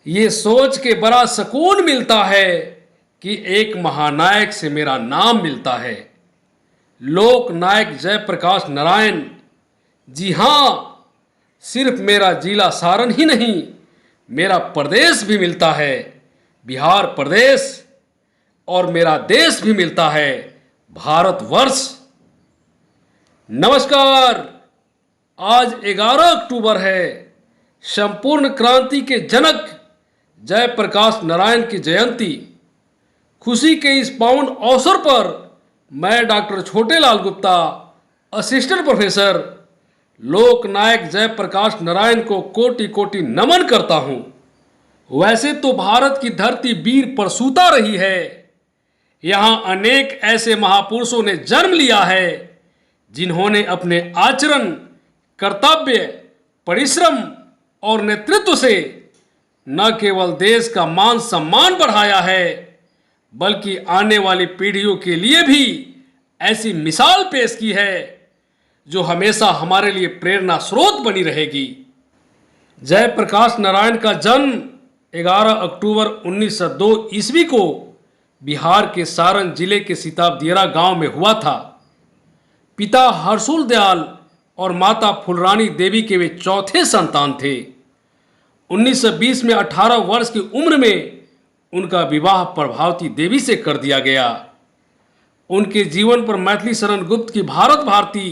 ये सोच के बड़ा सुकून मिलता है कि एक महानायक से मेरा नाम मिलता है। लोक नायक जयप्रकाश नारायण। जी हाँ, सिर्फ मेरा जिला सारण ही नहीं, मेरा प्रदेश भी मिलता है, बिहार प्रदेश। और मेरा देश भी मिलता है, भारतवर्ष। नमस्कार। आज 11 अक्टूबर है। संपूर्ण क्रांति के जनक जयप्रकाश नारायण की जयंती। खुशी के इस पावन अवसर पर मैं doctor Chhotelal Gupta, assistant professor, लोक नायक जयप्रकाश नारायण को कोटि कोटि नमन करता हूं। वैसे तो भारत की धरती वीर प्रसूता रही है। यहां अनेक ऐसे महापुरुषों ने जन्म लिया है जिन्होंने अपने आचरण, कर्तव्य, परिश्रम और नेतृत्व से न केवल देश का मान सम्मान बढ़ाया है, बल्कि आने वाली पीढ़ियों के लिए भी ऐसी मिसाल पेश की है जो हमेशा हमारे लिए प्रेरणा स्रोत बनी रहेगी। जयप्रकाश नारायण का जन्म 11 अक्टूबर 1902 ईस्वी को बिहार के सारण जिले के सिताबदियरा गांव में हुआ था। पिता हर्षुल दयाल और माता फुलरानी देवी के वे चौथे संतान थे। 1920 में 18 वर्ष की उम्र में उनका विवाह प्रभावती देवी से कर दिया गया। उनके जीवन पर मैथिली शरण गुप्त की भारत भारती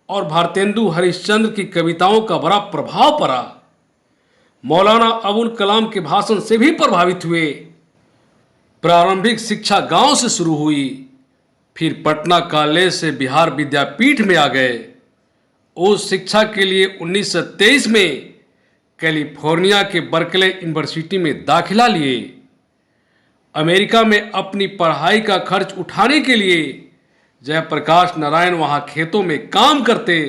और भारतेंदु हरिश्चंद्र की कविताओं का बड़ा प्रभाव पड़ा। मौलाना अबुल कलाम के भाषण से भी प्रभावित हुए। प्रारंभिक शिक्षा गांव से शुरू हुई, फिर पटना कॉलेज से बिहार विद्यापीठ में आ गए। उस शिक्षा के लिए 1923 में कैलिफोर्निया के बर्कले यूनिवर्सिटी में दाखिला लिए। अमेरिका में अपनी पढ़ाई का खर्च उठाने के लिए जयप्रकाश नारायण वहां खेतों में काम करते,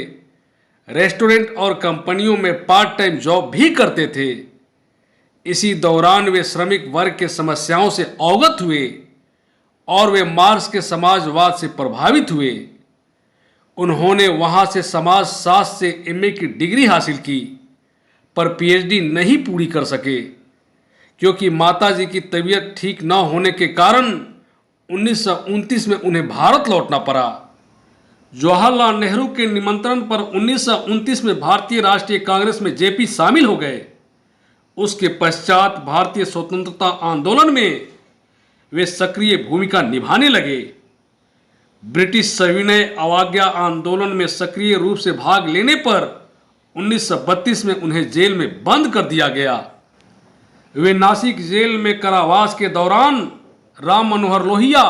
रेस्टोरेंट और कंपनियों में पार्ट टाइम जॉब भी करते थे। इसी दौरान वे श्रमिक वर्ग के समस्याओं से अवगत हुए और वे मार्क्स के समाजवाद से प्रभावित हुए। उन्होंने वहां से समाजशास्त्र से एमए की डिग्री हासिल की, पर पीएचडी नहीं पूरी कर सके क्योंकि माताजी की तबीयत ठीक न होने के कारण 1929 में उन्हें भारत लौटना पड़ा। जवाहरलाल नेहरू के निमंत्रण पर 1929 में भारतीय राष्ट्रीय कांग्रेस में जेपी शामिल हो गए। उसके पश्चात भारतीय स्वतंत्रता आंदोलन में वे सक्रिय भूमिका निभाने लगे। ब्रिटिश सविनय अवज्ञा आंदोलन में सक्रिय रूप से भाग लेने पर 1932 में उन्हें जेल में बंद कर दिया गया। वे नासिक जेल में कारावास के दौरान राम मनोहर लोहिया,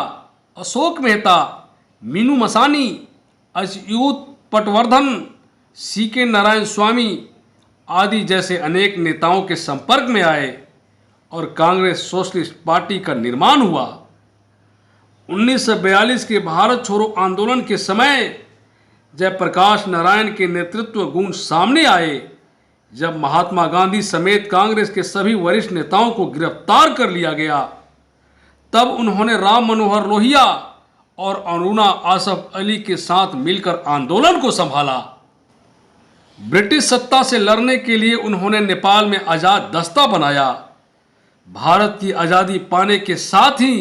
अशोक मेहता, मीनू मसानी, अच्युत पटवर्धन, सीके नारायण स्वामी आदि जैसे अनेक नेताओं के संपर्क में आए और कांग्रेस सोशलिस्ट पार्टी का निर्माण हुआ। 1942 के भारत छोड़ो आंदोलन के समय जयप्रकाश नारायण के नेतृत्व गुण सामने आए, जब महात्मा गांधी समेत कांग्रेस के सभी वरिष्ठ नेताओं को गिरफ्तार कर लिया गया। तब उन्होंने राम मनोहर लोहिया और अरुणा आसफ अली के साथ मिलकर आंदोलन को संभाला। ब्रिटिश सत्ता से लड़ने के लिए उन्होंने नेपाल में आजाद दस्ता बनाया। भारत की आज़ादी पाने के साथ ही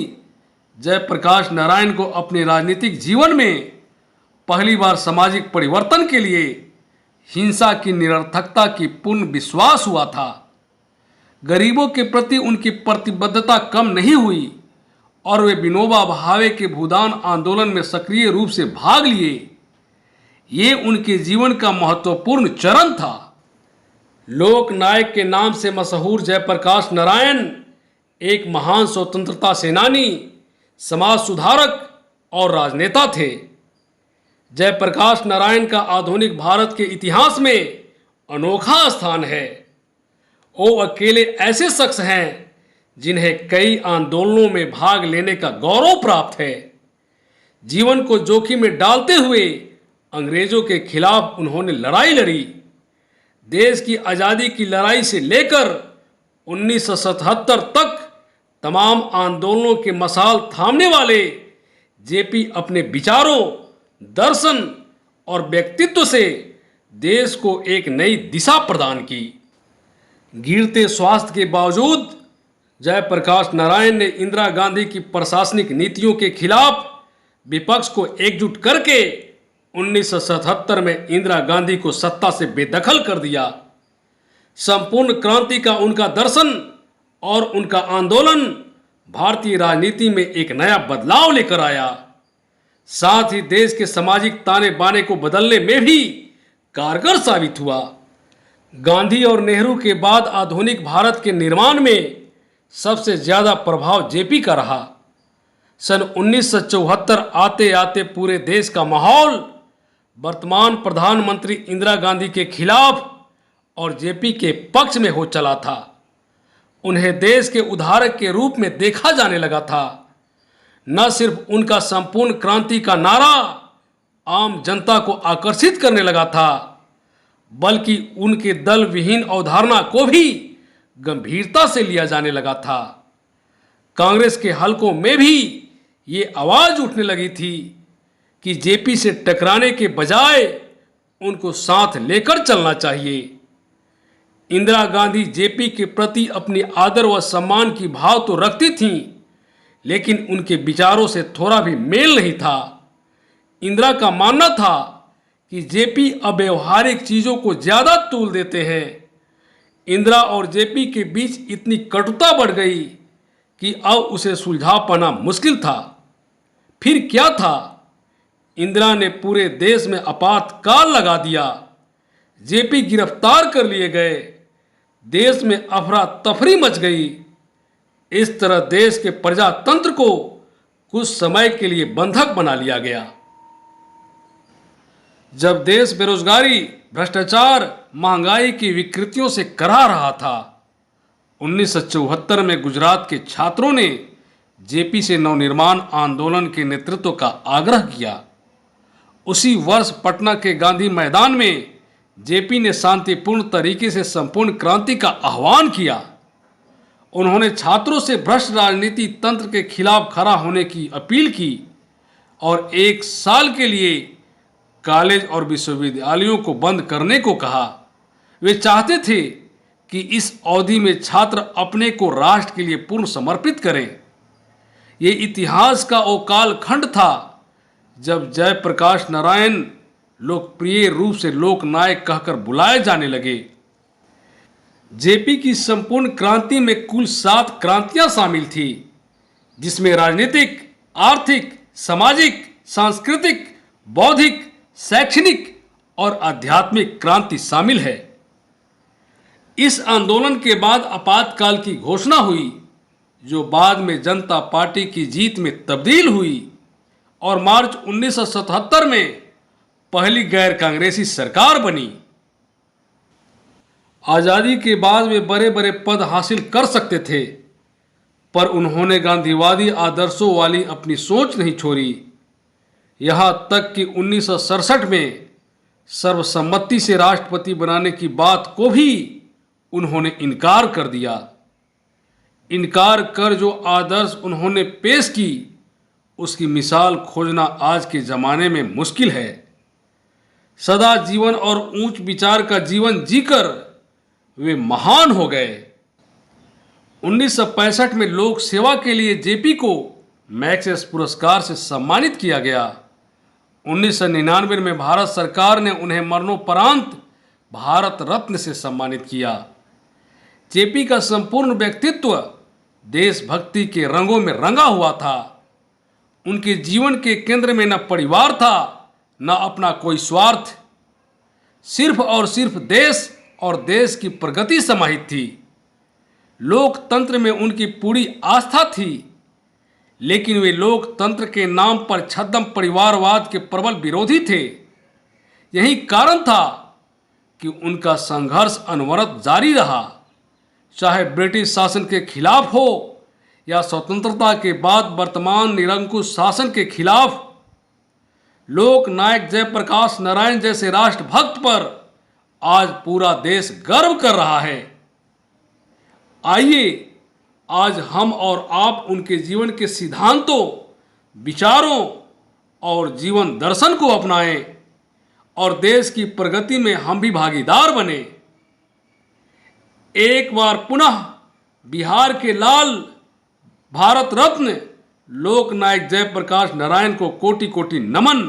जयप्रकाश नारायण को अपने राजनीतिक जीवन में पहली बार सामाजिक परिवर्तन के लिए हिंसा की निरर्थकता की पूर्ण विश्वास हुआ था। गरीबों के प्रति उनकी प्रतिबद्धता कम नहीं हुई और वे विनोबा भावे के भूदान आंदोलन में सक्रिय रूप से भाग लिए। ये उनके जीवन का महत्वपूर्ण चरण था। लोक नायक के नाम से मशहूर जयप्रकाश नारायण एक महान स्वतंत्रता सेनानी, समाज सुधारक और राजनेता थे। जयप्रकाश नारायण का आधुनिक भारत के इतिहास में अनोखा स्थान है। वो अकेले ऐसे शख्स हैं जिन्हें कई आंदोलनों में भाग लेने का गौरव प्राप्त है। जीवन को जोखिम में डालते हुए अंग्रेजों के खिलाफ उन्होंने लड़ाई लड़ी। देश की आज़ादी की लड़ाई से लेकर 1977 तक तमाम आंदोलनों के मशाल थामने वाले जेपी अपने विचारों, दर्शन और व्यक्तित्व से देश को एक नई दिशा प्रदान की। गिरते स्वास्थ्य के बावजूद जयप्रकाश नारायण ने इंदिरा गांधी की प्रशासनिक नीतियों के खिलाफ विपक्ष को एकजुट करके 1977 में इंदिरा गांधी को सत्ता से बेदखल कर दिया। संपूर्ण क्रांति का उनका दर्शन और उनका आंदोलन भारतीय राजनीति में एक नया बदलाव लेकर आया। साथ ही देश के सामाजिक ताने बाने को बदलने में भी कारगर साबित हुआ। गांधी और नेहरू के बाद आधुनिक भारत के निर्माण में सबसे ज्यादा प्रभाव जेपी का रहा। सन 1974 आते आते पूरे देश का माहौल वर्तमान प्रधानमंत्री इंदिरा गांधी के खिलाफ और जेपी के पक्ष में हो चला था। उन्हें देश के उद्धारक के रूप में देखा जाने लगा था। न सिर्फ उनका संपूर्ण क्रांति का नारा आम जनता को आकर्षित करने लगा था, बल्कि उनके दल विहीन अवधारणा को भी गंभीरता से लिया जाने लगा था। कांग्रेस के हलकों में भी ये आवाज उठने लगी थी कि जेपी से टकराने के बजाय उनको साथ लेकर चलना चाहिए। इंदिरा गांधी जेपी के प्रति अपनी आदर व सम्मान की भाव तो रखती थीं, लेकिन उनके विचारों से थोड़ा भी मेल नहीं था। इंदिरा का मानना था कि जेपी अव्यवहारिक चीजों को ज्यादा तूल देते हैं। इंदिरा और जेपी के बीच इतनी कटुता बढ़ गई कि अब उसे सुलझा पाना मुश्किल था। फिर क्या था? इंदिरा ने पूरे देश में आपातकाल लगा दिया। जेपी गिरफ्तार कर लिए गए। देश में अफरा तफरी मच गई। इस तरह देश के प्रजातंत्र को कुछ समय के लिए बंधक बना लिया गया। जब देश बेरोजगारी, भ्रष्टाचार, महंगाई की विकृतियों से करा रहा था, 1974 में गुजरात के छात्रों ने जेपी से नवनिर्माण आंदोलन के नेतृत्व का आग्रह किया। उसी वर्ष पटना के गांधी मैदान में जेपी ने शांतिपूर्ण तरीके से संपूर्ण क्रांति का आह्वान किया। उन्होंने छात्रों से भ्रष्ट राजनीति तंत्र के खिलाफ खड़ा होने की अपील की और 1 साल के लिए कॉलेज और विश्वविद्यालयों को बंद करने को कहा। वे चाहते थे कि इस अवधि में छात्र अपने को राष्ट्र के लिए पूर्ण समर्पित करें। ये इतिहास का वो कालखंड था जब जयप्रकाश नारायण लोकप्रिय रूप से लोकनायक कहकर बुलाए जाने लगे। जेपी की संपूर्ण क्रांति में कुल 7 क्रांतियां शामिल थी, जिसमें राजनीतिक, आर्थिक, सामाजिक, सांस्कृतिक, बौद्धिक, शैक्षणिक और आध्यात्मिक क्रांति शामिल है। इस आंदोलन के बाद आपातकाल की घोषणा हुई, जो बाद में जनता पार्टी की जीत में तब्दील हुई और मार्च 1977 में पहली गैर कांग्रेसी सरकार बनी। आजादी के बाद वे बड़े बड़े पद हासिल कर सकते थे, पर उन्होंने गांधीवादी आदर्शों वाली अपनी सोच नहीं छोड़ी। यहाँ तक कि 1967 में सर्वसम्मति से राष्ट्रपति बनाने की बात को भी उन्होंने इनकार कर दिया। इनकार कर जो आदर्श उन्होंने पेश की, उसकी मिसाल खोजना आज के ज़माने में मुश्किल है। सदा जीवन और ऊंच विचार का जीवन जीकर वे महान हो गए। 1965 में लोक सेवा के लिए जेपी को मैक्सेस पुरस्कार से सम्मानित किया गया। 1999 में भारत सरकार ने उन्हें मरणोपरांत भारत रत्न से सम्मानित किया। जेपी का संपूर्ण व्यक्तित्व देशभक्ति के रंगों में रंगा हुआ था। उनके जीवन के केंद्र में न परिवार था, न अपना कोई स्वार्थ। सिर्फ और सिर्फ देश और देश की प्रगति समाहित थी। लोकतंत्र में उनकी पूरी आस्था थी, लेकिन वे लोकतंत्र के नाम पर छद्म परिवारवाद के प्रबल विरोधी थे। यही कारण था कि उनका संघर्ष अनवरत जारी रहा, चाहे ब्रिटिश शासन के खिलाफ हो या स्वतंत्रता के बाद वर्तमान निरंकुश शासन के खिलाफ। लोकनायक जयप्रकाश नारायण जैसे राष्ट्रभक्त पर आज पूरा देश गर्व कर रहा है। आइए आज हम और आप उनके जीवन के सिद्धांतों, विचारों और जीवन दर्शन को अपनाएं और देश की प्रगति में हम भी भागीदार बने। एक बार पुनः बिहार के लाल भारत रत्न लोकनायक जयप्रकाश नारायण को कोटि कोटि नमन।